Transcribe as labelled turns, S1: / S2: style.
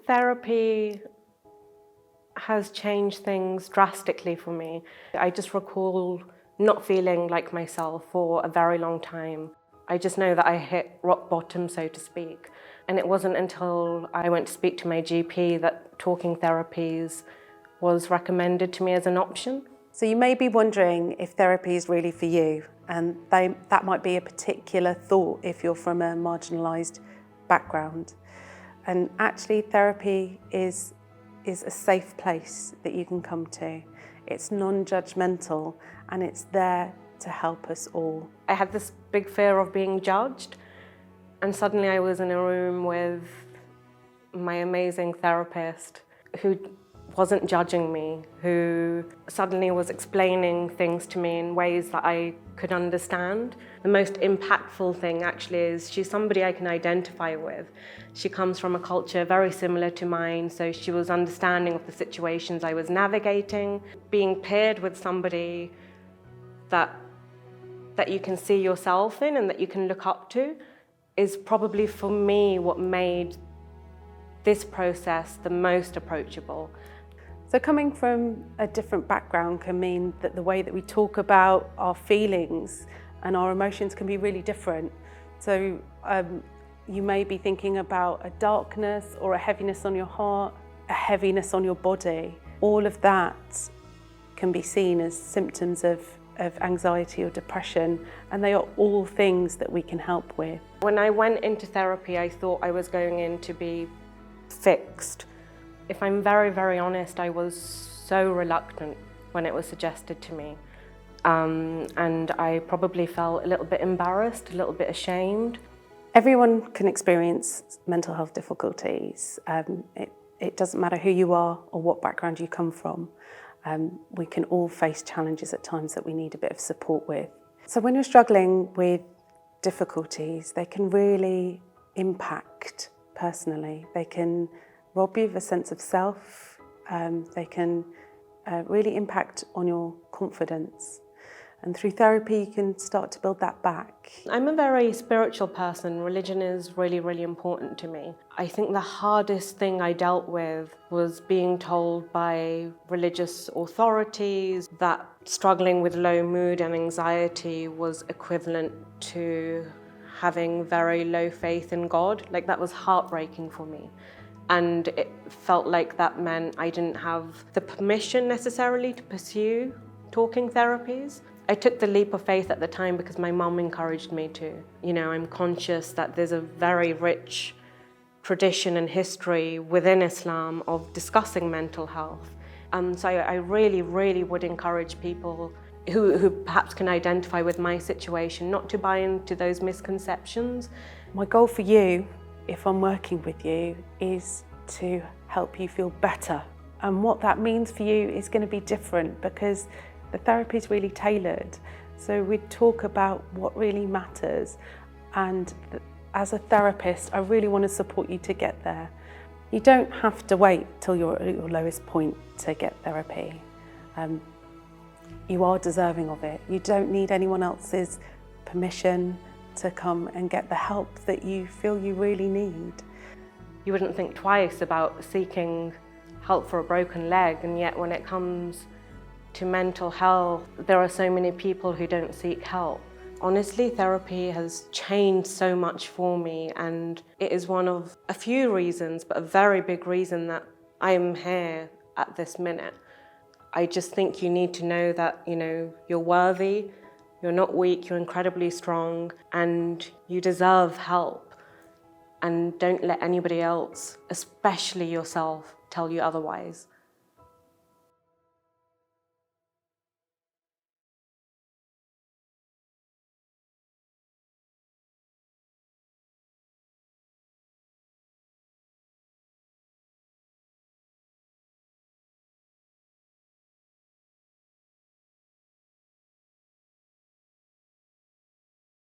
S1: Therapy has changed things drastically for me. I just recall not feeling like myself for a very long time. I just know that I hit rock bottom, so to speak. And it wasn't until I went to speak to my GP that Talking Therapies was recommended to me as an option.
S2: So you may be wondering if therapy is really for you, and that might be a particular thought if you're from a marginalised background. And actually therapy is a safe place that you can come to. It's non-judgmental and it's there to help us all.
S1: I had this big fear of being judged, and suddenly I was in a room with my amazing therapist who wasn't judging me, who suddenly was explaining things to me in ways that I could understand. The most impactful thing actually is she's somebody I can identify with. She comes from a culture very similar to mine, so she was understanding of the situations I was navigating. Being paired with somebody that you can see yourself in and that you can look up to is probably for me what made this process the most approachable.
S2: So coming from a different background can mean that the way that we talk about our feelings and our emotions can be really different. So you may be thinking about a darkness or a heaviness on your heart, a heaviness on your body. All of that can be seen as symptoms of anxiety or depression, and they are all things that we can help with.
S1: When I went into therapy, I thought I was going in to be fixed. If I'm very, very honest, I was so reluctant when it was suggested to me. And I probably felt a little bit embarrassed, a little bit ashamed.
S2: Everyone can experience mental health difficulties. It doesn't matter who you are or what background you come from. We can all face challenges at times that we need a bit of support with. So when you're struggling with difficulties, they can really impact personally. They can rob you of a sense of self. They can really impact on your confidence. And through therapy, you can start to build that back.
S1: I'm a very spiritual person. Religion is really, really important to me. I think the hardest thing I dealt with was being told by religious authorities that struggling with low mood and anxiety was equivalent to having very low faith in God. Like, that was heartbreaking for me. And it felt like that meant I didn't have the permission necessarily to pursue talking therapies. I took the leap of faith at the time because my mum encouraged me to. You know, I'm conscious that there's a very rich tradition and history within Islam of discussing mental health. So I really, really would encourage people who perhaps can identify with my situation not to buy into those misconceptions.
S2: My goal for you, if I'm working with you, is to help you feel better. And what that means for you is going to be different because the therapy is really tailored. So we talk about what really matters, and as a therapist, I really want to support you to get there. You don't have to wait till you're at your lowest point to get therapy. You are deserving of it. You don't need anyone else's permission to come and get the help that you feel you really need.
S1: You wouldn't think twice about seeking help for a broken leg, and yet when it comes to mental health, there are so many people who don't seek help. Honestly, therapy has changed so much for me, and it is one of a few reasons, but a very big reason that I am here at this minute. I just think you need to know that, you know, you're worthy, you're not weak, you're incredibly strong, and you deserve help. And don't let anybody else, especially yourself, tell you otherwise.